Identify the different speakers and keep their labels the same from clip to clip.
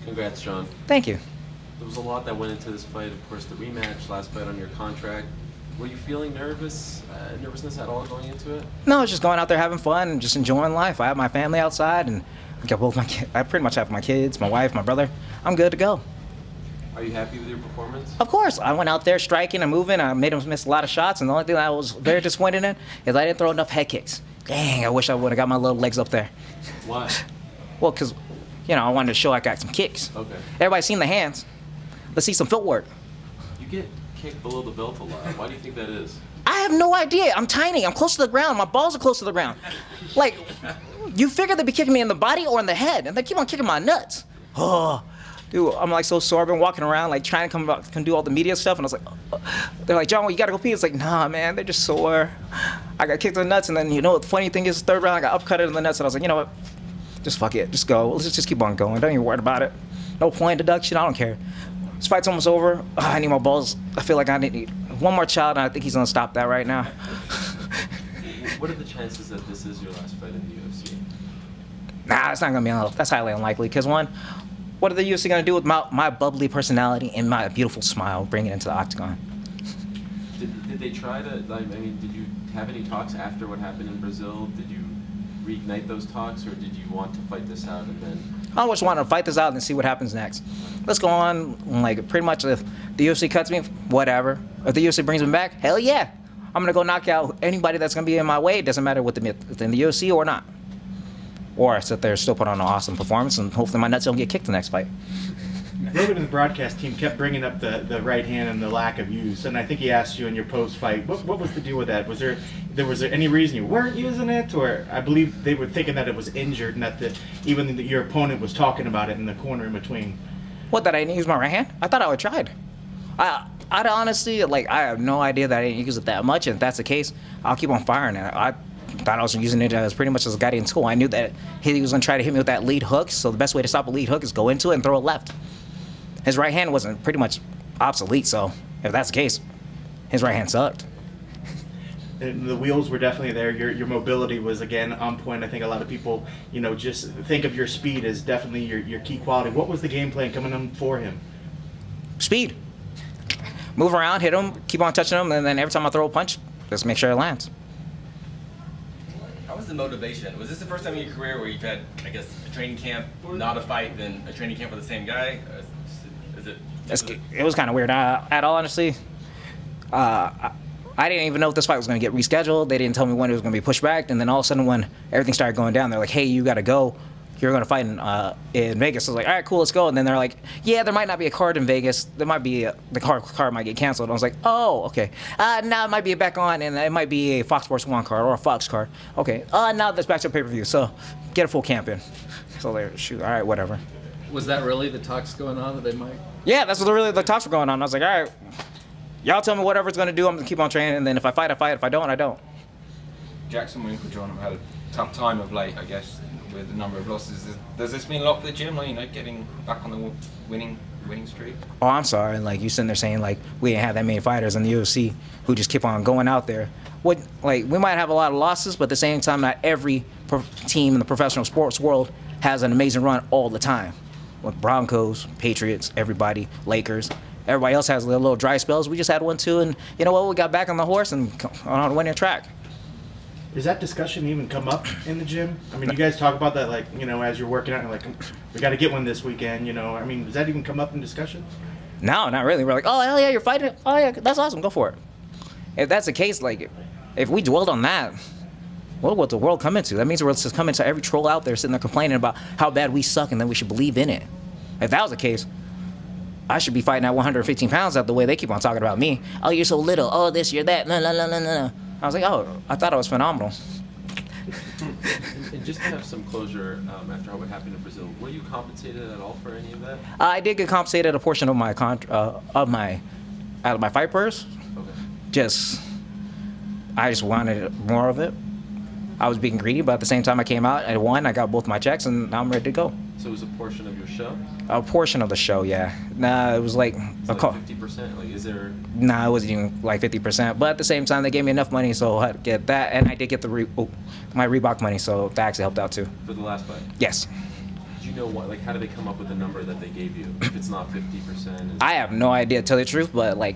Speaker 1: Congrats, John.
Speaker 2: Thank you.
Speaker 1: There was a lot that went into this fight. Of course, the rematch, last fight on your contract. Were you feeling nervousness at all going into it?
Speaker 2: No, I was just going out there having fun and just enjoying life. I have my family outside, and I got both my kids. I pretty much have my kids, my wife, my brother. I'm good to go.
Speaker 1: Are you happy with your performance?
Speaker 2: Of course. I went out there striking and moving. I made them miss a lot of shots, and the only thing I was very disappointed in is I didn't throw enough head kicks. Dang, I wish I would have got my little legs up there.
Speaker 1: Why?
Speaker 2: Well, because, I wanted to show I got some kicks.
Speaker 1: Okay.
Speaker 2: Everybody's seen the hands. Let's see some footwork.
Speaker 1: You get kicked below the belt a lot. Why do you think that is?
Speaker 2: I have no idea. I'm tiny. I'm close to the ground. My balls are close to the ground. Like, you figure they'd be kicking me in the body or in the head, and they keep on kicking my nuts. Oh, dude, I'm like so sore. I've been walking around like trying to come do all the media stuff, and I was like, they're like, John, well, you gotta go pee. It's like, nah, man, they're just sore. I got kicked in the nuts, and then what the funny thing is, third round I got upcutted in the nuts, and I was like, you know what? Just fuck it. Just go. Let's just keep on going. Don't even worry about it. No point deduction. I don't care. This fight's almost over. I need my balls. I feel like I need one more child, and I think he's gonna stop that right now.
Speaker 1: What are the chances that this is your last fight in the UFC?
Speaker 2: Nah, it's not gonna be. That's highly unlikely. Because one, what are the UFC gonna do with my bubbly personality and my beautiful smile, bring it into the octagon?
Speaker 1: Did they try to? I mean, did you have any talks after what happened in Brazil? Did you reignite those talks, or did you want to fight this out and then?
Speaker 2: I just want to fight this out and see what happens next. Let's go on. Like, pretty much, if the UFC cuts me, whatever. If the UFC brings me back, hell yeah. I'm going to go knock out anybody that's going to be in my way. It doesn't matter within the UFC or not. Or I sit there still put on an awesome performance, and hopefully my nuts don't get kicked the next fight.
Speaker 3: David and the broadcast team kept bringing up the right hand and the lack of use, and I think he asked you in your post-fight, what was the deal with that? Was there any reason you weren't using it, or I believe they were thinking that it was injured and that your opponent was talking about it in the corner in between?
Speaker 2: What, that I didn't use my right hand? I thought I would tried. I'd honestly, I have no idea that I didn't use it that much, and if that's the case, I'll keep on firing it. I thought I was using it as pretty much as a guiding tool. I knew that he was going to try to hit me with that lead hook, so the best way to stop a lead hook is go into it and throw it left. His right hand wasn't pretty much obsolete, so if that's the case, his right hand sucked.
Speaker 3: And the wheels were definitely there. Your mobility was, again, on point. I think a lot of people, just think of your speed as definitely your key quality. What was the game plan coming in for him?
Speaker 2: Speed. Move around, hit him, keep on touching him, and then every time I throw a punch, just make sure it lands.
Speaker 4: How was the motivation? Was this the first time in your career where you've had, I guess, a training camp, not a fight, then a training camp with the same guy?
Speaker 2: It was kind of weird. At all honesty, I didn't even know if this fight was going to get rescheduled. They didn't tell me when it was going to be pushed back. And then all of a sudden, when everything started going down, they're like, "Hey, you got to go. You're going to fight in Vegas." I was like, "All right, cool, let's go." And then they're like, "Yeah, there might not be a card in Vegas. There might be the card might get canceled." I was like, "Oh, okay. Now it might be back on, and it might be a Fox Sports 1 card or a Fox card. Okay. Now that's back to pay-per-view. So get a full camp in." So they're shoot. All right, whatever.
Speaker 5: Was that really the talks going on that they might?
Speaker 2: Yeah, that's what really the talks were going on. I was like, all right, y'all tell me whatever it's going to do. I'm going to keep on training, and then if I fight, I fight. If I don't, I don't.
Speaker 6: Jackson Winkle, John, have had a tough time of late, I guess, with the number of losses. Does this mean a lot for the gym, getting back on the winning streak?
Speaker 2: Oh, I'm sorry. Like, you sitting there saying, we didn't have that many fighters in the UFC who just keep on going out there. We might have a lot of losses, but at the same time, not every team in the professional sports world has an amazing run all the time. With Broncos, Patriots, everybody, Lakers. Everybody else has little dry spells. We just had one too, and you know what? We got back on the horse and on a winning track.
Speaker 3: Does that discussion even come up in the gym? I mean, you guys talk about that, as you're working out, and we got to get one this weekend, I mean, does that even come up in discussion?
Speaker 2: No, not really. We're like, oh, hell yeah, you're fighting? Oh, yeah, that's awesome. Go for it. If that's the case, if we dwelled on that, what would the world come into? That means we're just coming to every troll out there sitting there complaining about how bad we suck and then we should believe in it. If that was the case, I should be fighting at 115 pounds out the way they keep on talking about me. Oh, you're so little. Oh, this, you're that. No, no, no, no, no. I was like, oh, I thought I was phenomenal.
Speaker 1: And just to have some closure after what happened in Brazil, were you compensated at all for any of that?
Speaker 2: I did get compensated a portion of my out of my fight purse.
Speaker 1: Okay.
Speaker 2: I just wanted more of it. I was being greedy, but at the same time I came out, I won, I got both my checks, and now I'm ready to go.
Speaker 1: So it was a portion of your show?
Speaker 2: A portion of the show, yeah. Nah, it was like...
Speaker 1: It's 50%? Is there...
Speaker 2: Nah, it wasn't even 50%. But at the same time, they gave me enough money, so I had to get that. And I did get my Reebok money, so that actually helped out too.
Speaker 1: For the last fight?
Speaker 2: Yes.
Speaker 1: Did you know what? Like, how do they come up with the number that they gave you? If it's not 50%.
Speaker 2: I have no idea, to tell you the truth, but like,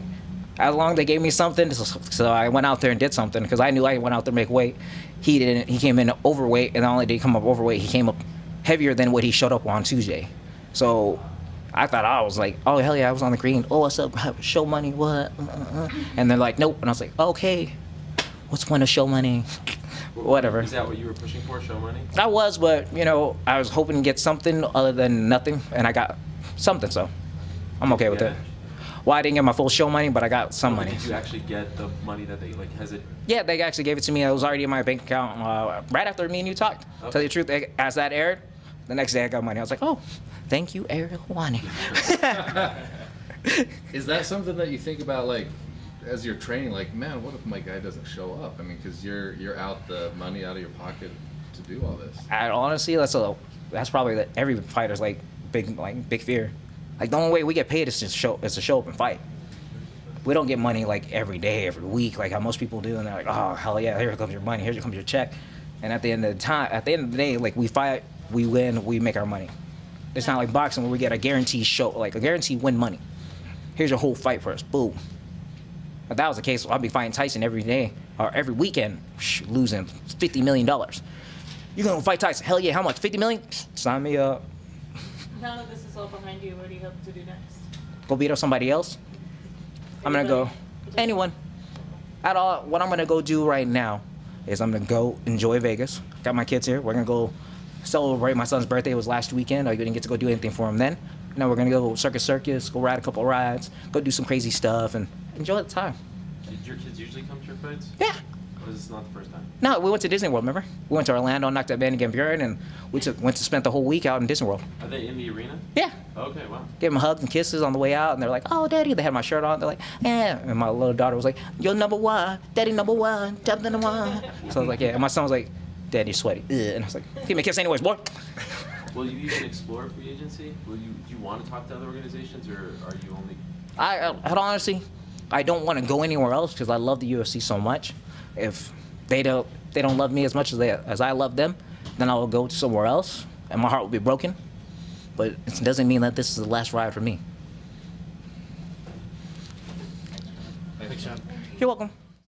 Speaker 2: as long as they gave me something, so I went out there and did something because I knew I went out there to make weight. He didn't. He came in overweight, and not only did he come up overweight, he came up heavier than what he showed up on Tuesday. So I thought I was like, oh hell yeah, I was on the green. Oh, what's up? Show money, what? And they're like, nope. And I was like, okay, what's the point of show money? Whatever.
Speaker 1: Is that what you were pushing for, show money?
Speaker 2: I was, but you know, I was hoping to get something other than nothing, and I got something, so I'm okay with it. Well, I didn't get my full show money, but I got some money.
Speaker 1: Did you actually get the money that they, like, has it?
Speaker 2: Yeah, they actually gave it to me. It was already in my bank account right after me and you talked. Okay. Tell you the truth, as that aired, the next day I got money. I was like, oh, thank you, Ariel Wani.
Speaker 5: Is that something that you think about, like, as you're training? Like, man, what if my guy doesn't show up? I mean, because you're out the money out of your pocket to do all this.
Speaker 2: Honestly, that's probably every fighter's big fear. Like, the only way we get paid is to show up and fight. We don't get money like every day, every week, like how most people do, and they're like, oh hell yeah, here comes your money, here comes your check. And at the end of the day, like, we fight, we win, we make our money. It's not like boxing where we get a guaranteed a guaranteed win money. Here's your whole fight for us, boom. If that was the case, I'd be fighting Tyson every day or every weekend, losing $50 million. You're gonna fight Tyson? Hell yeah, how much? 50 million? Sign me up.
Speaker 7: Now that this is all behind you, what do you hope to do next?
Speaker 2: Go beat up somebody else? I'm gonna go, anyone. At all, what I'm gonna go do right now is I'm gonna go enjoy Vegas. Got my kids here. We're gonna go celebrate my son's birthday. It was last weekend. I didn't get to go do anything for him then. Now we're gonna go circus, go ride a couple rides, go do some crazy stuff, and enjoy the time.
Speaker 1: Did your kids usually come to your fights?
Speaker 2: Yeah.
Speaker 1: Or is this not the first time?
Speaker 2: No, we went to Disney World, remember? We went to Orlando, knocked out Van Buren, and we went to spend the whole week out in Disney World.
Speaker 1: Are they in the arena?
Speaker 2: Yeah.
Speaker 1: Okay, wow.
Speaker 2: Gave them hugs and kisses on the way out, and they're like, oh, Daddy. They had my shirt on. They're like, yeah. And my little daughter was like, you're number one. Daddy number one. Daddy number one. So I was like, yeah. And my son was like, Dad, you're sweaty. Ugh. And I was like, give me a kiss anyways, boy.
Speaker 1: Will you even explore free agency? Do you want to talk to other organizations, or are you only...
Speaker 2: I honestly, I don't want to go anywhere else because I love the UFC so much. If they don't love me as much as I love them, then I will go to somewhere else, and my heart will be broken. But it doesn't mean that this is the last ride for me.
Speaker 3: Thanks, Sean.
Speaker 2: You're welcome.